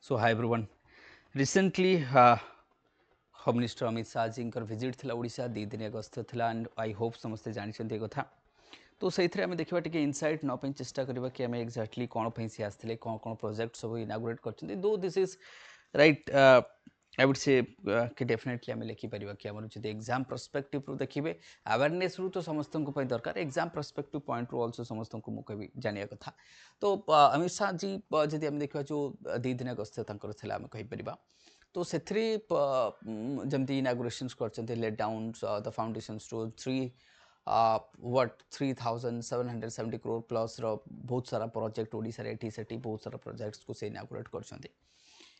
So hi everyone. Recently, Home Minister Amit Shah जी visit थिला ओडिशा दी दिन गस्त थिला एंड आई होप समस्ते जानते कथा तो से आम देखा टे इनसाइट नापी चेष्टा करवा कि आम एक्जाक्टली कौन सी आसते कौन कौन प्रोजेक्ट सब इनागुरेट कर दो this is right I would say कि डेफिनेटली आम लिखिपर कि आम जो एग्जाम परस्पेक्टिव रू देखिए अवेयरनेस रू तो समस्त दरकार एग्जाम परस्पेक्टिव पॉइंट रू ऑल्सो समस्त को मुझे जाना कथा तो अमित शाह जी जदि आम देखा जो दी दिन गस्त आम कहीपर तो से जमती इनागुरेशंस कर late down the foundation to 3,770 crore plus बहुत सारा प्रोजेक्ट ओडिशा रे बहुत सारा प्रोजेक्ट्स को से इनागुरेट कर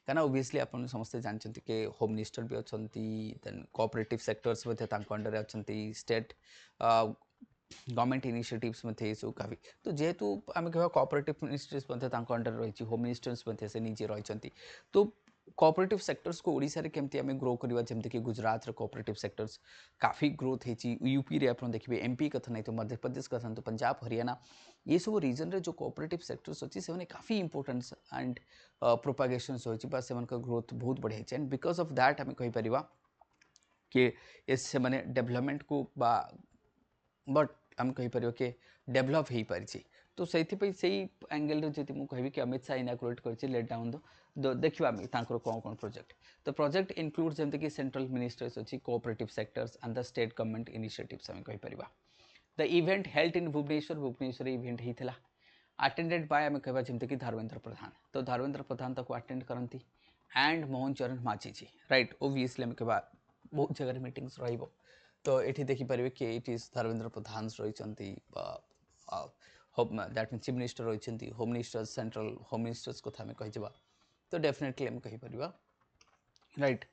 कहीं ओबियसली आप समस्ते जानते कि होम मिनिस्टर भी अच्छा देन कोऑपरेटिव सेक्टर्स अंडर अच्छा स्टेट गवर्नमेंट इनिशिएटिव्स ये सब काफी तो जेहेतु आम कह कोऑपरेटिव मिनिस्ट्रीज अंडर रही होम मिनिस्टर्स से निजे रही तो कोऑपरेटिव सेक्टर्स को ओडिशा रे केमती आम ग्रो करवा जमती कि गुजरात रे कोऑपरेटिव सेक्टर्स काफ़ी ग्रोथ होती यूपी रे आप देखिए एमपी कथा नहीं तो मध्य प्रदेश कथा तो पंजाब हरियाणा ये सब रीजन रे जो कोऑपरेटिव सेक्टर्स अच्छी से काफ़ी इंपोर्टेंस एंड प्रोपागेशन से ग्रोथ बहुत बढ़िया एंड बिकज ऑफ दैट आम कहीपर कि से डेवलपमेंट को बट आम कहीपर कि डेभलप हो पारी तो से एंगल जब मुझे कि अमित शाह इनागुरेट कर लेट डाउन देखा आम कौन कौन प्रोजेक्ट तो प्रोजेक्ट इनक्लूड जमती सेंट्रल मिनिस्टर्स अच्छी cooperative sectors and the state government initiatives आम कहीपर the event held in Bhubaneswar event होता अटेंडेड बाय आम कह जमीक धर्मेंद्र प्रधान तो धर्मेंद्र प्रधान ताको अटेंड करती एंड मोहन चरण माझी जी राइट ओबियसली आम कह बहुत जगह मीटिंग्स रहिबो तो ये देखिपारे कि इट इज धर्मेंद्र प्रधान रही दैट मीन चीफ मिनिस्टर रही home minister central home ministers कथा आम कही तो डेफिनेटली आम कहीपर राइट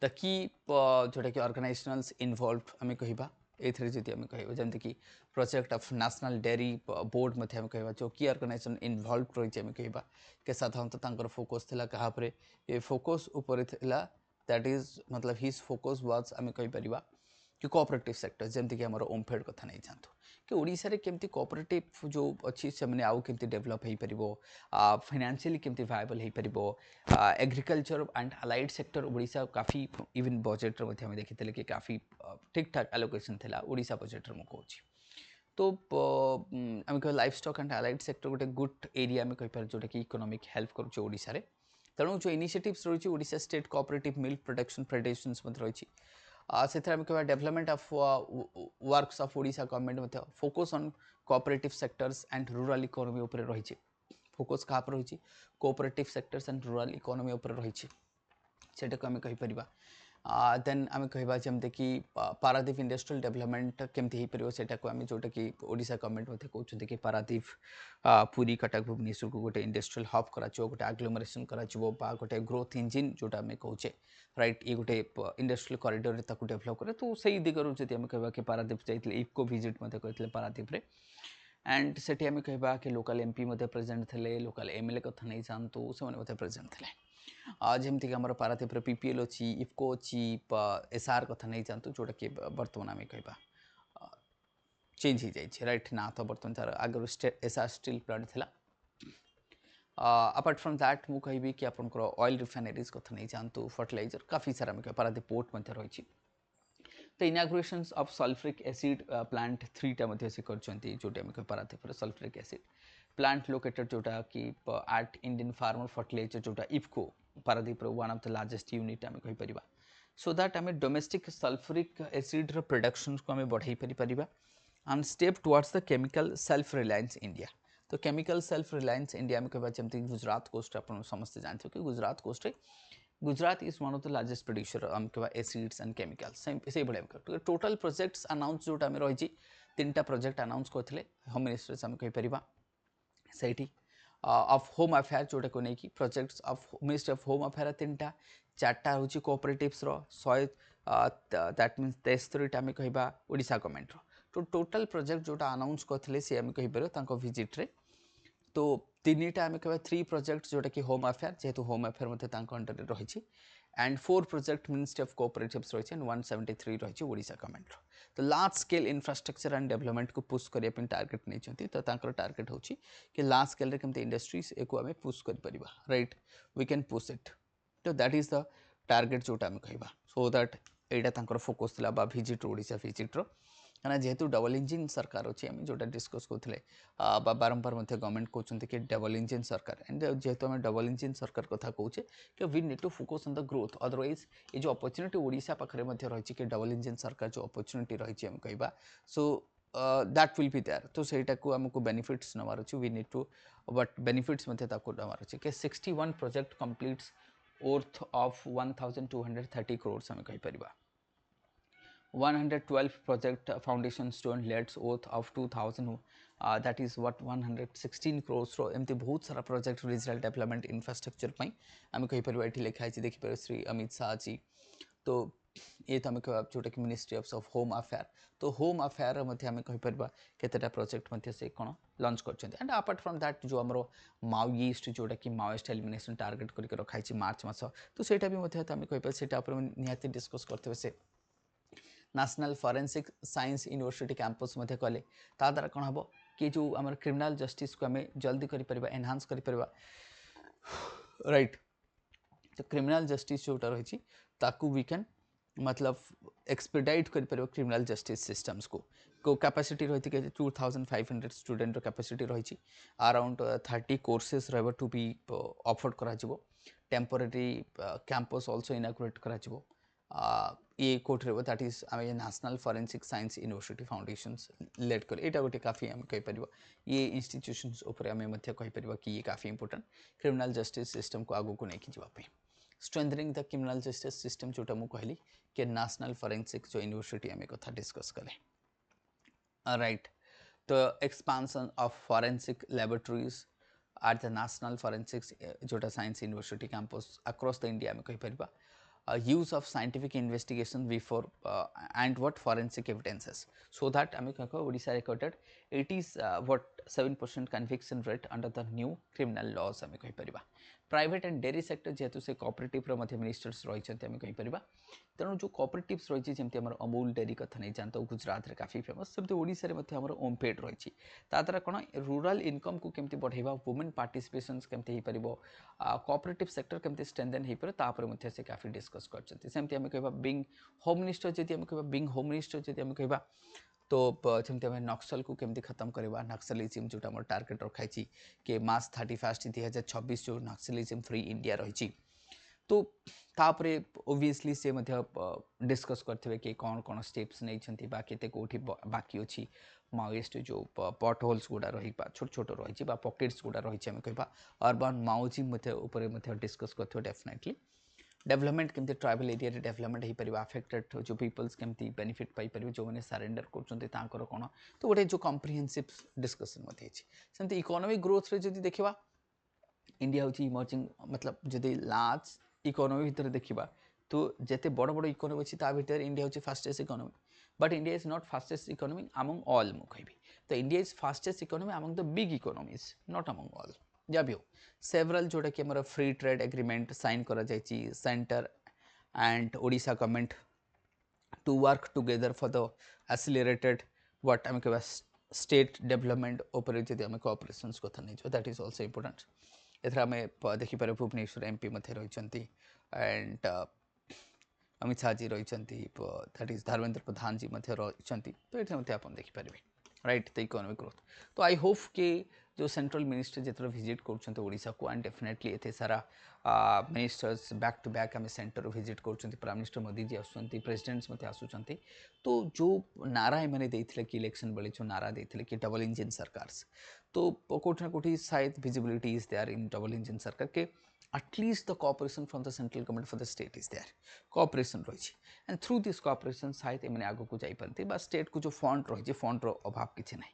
द की जोटा कि ऑर्गेनाइजेशनल्स इन्वॉल्व आम कह एथरे आम कह जमती कि project of national dairy board मध्य आम कह जो की ऑर्गेनाइजेशन इन्वॉल्व रही आम कह कि साधारणतः फोकस थी क्या ये फोकस उपर दैट इज मतलब हिज फोकस वाज आम कहीपर कि कोऑपरेटिव सेक्टर जमती कि आम ओमफेड कथा नहीं जातु कि ओडिशा रे केमती कोऑपरेटिव जो अच्छी से मैंने आउ केमती डेवलप हो पार फाइनेंशियली केमती वायबल हो पार agriculture and allied sector Odisha काफ़ी इवन बजेट आम देखी कि काफ़ी ठीक ठाक एलोकेशन था ओडिशा बजेट मुझे कहूँ तो आम कह life stock and allied sector गोटे गुड एरिया आम कहीपर जोटा कि इकोनॉमिक हेल्प करोडिशा तेणु जो इनिशिएटिव्स रही Odisha state cooperative milk production federations रही से आम कह development of works of Odisha government focus on cooperative sectors and rural economy उपर रही फोकस क्या रही cooperative sectors and rural economy उपर रही सेटा आम कहीपर देन आम कह जमती कि पारादीप इंडस्ट्रियल डेवलपमेंट केमती हो पार सेटा को आम जोटा कि ओडिशा गवर्नमेंट कहते कि पारादीप पुरी कटक भुवनेश्वर को गोटे इंडस्ट्रियल हब कर गोटे आग्लोमरेसन कर गोटे ग्रोथ इंजिन जोटा आम कहचे राइट ये गोटे इंडस्ट्रियल कॉरिडोर डेवलप करे तो सही दिगरू जब आम कह कि पारादीप जाइए इफको विजिट करते पारादीप एंड से आम कह कि लोकल एमपी प्रेजेंट थे लोकल एमएलए कथा नहीं जातु से प्रेजेंट थे जमीक आम पारादीप पीपीएल अच्छी इफको अच्छी एसआर कथा नहीं जातु जोटा कि बर्तमान आम कह चेंज हो जाए राइट ना तो बर्तमान तार आगे एसआर स्टील प्लांट था अपार्ट फ्रॉम दैट मु कहि कि आपनकर ऑयल रिफाइनरीज कथा नहीं जातु फर्टिलाइजर काफ़ी सारा आम पारादीप पोर्ट रही तो इनागुरेशंस ऑफ सल्फ्रिक एसिड प्लांट 3टा से करछंती जोटा आम Paradip sulphuric acid plant located जोटा कि एट इंडियन फार्मर फर्टिलाइजर जोटा IFFCO Paradip one of the largest unit आम कहीपर सो दैट आम डोमेस्टिक सल्फ्रिक एसिड प्रोडक्शन को आम बढ़ाई Paribas and step towards the chemical self reliance India तो केमिकल सेल्फ रिलायंस इंडिया में कह जमती गुजरात कोस्ट आप समस्त जानते हो कि Gujarat coast Gujarat is one of the largest producer आम कह एसिड्स एंड केमिकल्स से भाई टोटल प्रोजेक्ट्स अनाउंस जोटा आम रही 3टा प्रोजेक्ट अनाउंस करते होम मिनिस्टर्स आम कहीपर से ऑफ होम अफेयर जोटा को लेकिन projects of ministry of home affair 3टा 4टा हूँ कोऑपरेटिव्स 100 दैट मीन्स 73टा आम कह ओडिशा गवर्नमेंट तो टोटल प्रोजेक्ट जोटा अनाउंस करते सी आम कहीपर विजिट रे तो 3टा आम कह 3 प्रोजेक्ट जोटा कि होम अफेयर जेहेतु होम अफेयर अंडर रही and 4 project ministry of cooperatives रही एंड 173 रही ओडिशा गवर्नमेंट तो large scale infrastructure and development को पुश करने टार्गेट नहीं तो टार्गेट हो कि लार्ज स्केल केमती इंडस्ट्रीज एको आम पुश कर right we can push it तो दैट इज द टार्गेट जोटा आम कह सो दैट यहाँ फोकस था विजिट ओडिशा विजिट्र कहीं जेहेतु डबल इंजिन सरकार अच्छी आम जोटा डिस्कस करते बारंबार गवर्नमेंट कहते कि डबल इंजिन सरकार एंड जेहेतु आम डबल इंजिन सरकार कथा कहे कि we need to focus on the growth otherwise ये जो अपॉर्चुनिटी ओडिशा पाखे रही कि डबल इंजिन सरकार जो अपॉर्चुनिटी रही आम कह so that will be there तो सहीटा को आमको बेनिफिट्स नवार अच्छे we need to but benefits नवार अच्छे कि 61 project completes worth of 1230 crores आम कहीपर 112 project foundation stone lets worth of 2000 that is what 116 crores रो एमती बहुत सारा प्रोजेक्ट रीजनल डेवलपमेंट इंफ्रास्ट्रक्चर पर आम कहीपर ये लिखाई देखिपर श्री अमित शाह जी तो ये तो आम कह जोटा कि मिनिस्ट्री ऑफ होम अफेयर तो होम अफेयर आम कहीपर केतेटा प्रोजेक्ट से कौन लॉन्च कर एंड अपार्ट फ्रॉम दैट जो आम माओइस्ट जोटा कि माओइस्ट एलिमिनेशन टार्गेट करके रखाई मार्च मास तो सेटा भी आम कहीपर से निहाती डिस्कस करते से national Forensic Science university campus कले ता द्वारा कौन हम कि जो आम क्रिमिनल जस्टिस को आम जल्दी कर एनहांस कर राइट तो क्रिमिनल जस्टिस जोटा रही ताकू वी कैन मतलब एक्सपेडाइट कर क्रिमिनल जस्टिस सिस्टम्स को कैपेसिटी रही है 2500 स्टूडेंट कैपेसिटी रही अराउंड 30 कोर्सेस रहा टू बी ऑफर्ड करा टेम्पोरेरी कैंपस आल्सो इनागुरेट करा ये कोट रहा that is um National Forensic Science University foundations laid कर यहाँ गोटे काफी आम कहीपर ये इंस्टीट्यूशंस उपर आम कहीपर कि ये काफी इंपोर्टेंट क्रिमिनल जस्टिस सिस्टम को आगू को लेकिन जावाई strengthening the criminal justice system जोटा मुझे कहली कि नेशनल फॉरेंसिक जो यूनिवर्सिटी आम कथा डिस्कस कले राइट तो expansion of forensic laboratories at the national forensics जोटा science university campus across the India आम कहीपर use of scientific investigation before and what forensic evidences so that I mean Odisha recorded it is what 7% conviction rate under the new criminal laws आम कहीपर private and dairy sector जेहेतु से cooperative ministers रही आम कहीपर तेणु जो cooperatives रही जमी आम अमूल डेरी कथा नहीं जानते गुजरात में काफी फेमस सेमती ओडिशा रे ओमफेड रही द्वारा कौन रूरल इनकम को केमती बढ़ेगा वुमेन पार्टिसिपेशन केमती हो पार कोऑपरेटिव सेक्टर केमती स्ट्रेंथन हो पारे से काफी डिस्कस करमती आम कह बिंग होम मिनिस्टर जी आम कह बिंग होम मिनिस्टर जी आम कह तो जमी आम नक्सल को केमती खत्म करवा नक्सलिज्म जोटा मोर टार्गेट रखाई कि मार्च 31 2026 जो नक्सलिज्म फ्री इंडिया रही तो तापरे ओबियसली से डिस्कस करते कि कौन कौन स्टेप्स नहीं केते कोठी बाकी अच्छी माओइस्ट जो पट होल्स गुड़ा रही छोट छोट रही पॉकेट्स गुड़ा रही आम कह अर्बन माओइज्म डिस्कस करते डेफिनेटली डेवलपमेंट केमती ट्राइबल एरिया रे डेवलपमेंट हो पार अफेक्टेड जो पीपल्स केमती बेनिफिट पाइपर जो मैंने सरेंडर कर कौन तो गोटे जो कम्प्रिहेन्सिव डिस्कसन सेमती इकोनॉमिक ग्रोथ रे जदि देखा इंडिया हूँ इमर्जिंग मतलब जदि लार्ज इकोनॉमी भितर देखा तो जिते बड़ बड़ इकोनॉमी अच्छी भितर इंडिया हूँ fastest economy but India is not fastest economy among all मु कहि तो India is fastest economy among the big economies not among all जहाँ भी हो सेवरल जोटा कि हमारा फ्री ट्रेड एग्रीमेंट साइन करा जायछि centre and Odisha government to work together for the accelerated what आम कह स्टेट डेवलपमेंट उपर जब आम कोऑपरेशंस कथा नहीं दैट इज ऑल्सो इम्पोर्टेंट एथर आम देखिपर भुवनेश्वर एमपी रही एंड अमित शाह जी रही दैट इज धर्मेंद्र प्रधान जी रही तो ये आप देखिपारे राइट द इकोनॉमिक ग्रोथ तो आई होप कि जो सेंट्रल मिनिस्टर जिते विजिट करा को एंड डेफिनेटली ये सारा मिनिस्टर्स बैक टू बैक आम सेंटर विजिट कर prime minister Modi ji आसुँच presidents आसुँच तो जो नारा मैंने देते कि इलेक्शन बेले जो नारा देते कि डबल इंजिन सरकार तो कौटी ना कौटी शायद visibility is there in double engine सरकार के at least the cooperation from the central government for the state is there cooperation रही एंड थ्रू दिस कोऑपरेशन शायद एम आगे को जापारती स्टेट को जो फंड रही फंड अभाव किसी ना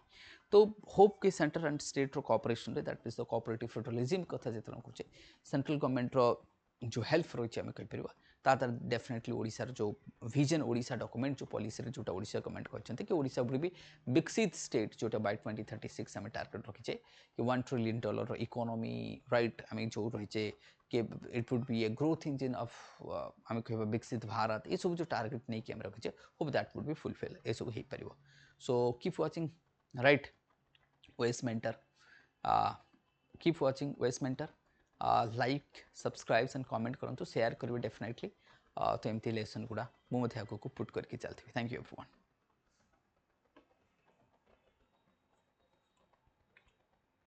तो होप कि centre and state cooperation that is the cooperative federalism कथा जिते कहे सेंट्रल गवर्नमेंट जो हेल्प रही आम कहीपर तार डेफिनेटली ओडिशार जो विजन ओडिशा डॉक्यूमेंट जो पॉलिसी जोटा ओडिशा गवर्नमेंट कहते कि ओडिशा वुड बी विकसित स्टेट जोटा बाय 2036 आम टार्गेट रखीचे कि $1 ट्रिलियन इकोनॉमी राइट आम जो रहीचे कि it would be a growth engine of आम कह विकसित भारत ये सब जो टार्गेट नहीं कि आम रखिए hope that would be fulfil ये सब हो पार सो कीप वाचिंग राइट वेस मेंटर कीप वाचिंग वेस mentor like subscribes and comment करूँ शेयर करेंगे डेफिनेटली तो एमती लेसन गुड़ा मुझे आगे पुट करके चलती थैंक यू एवरीवन।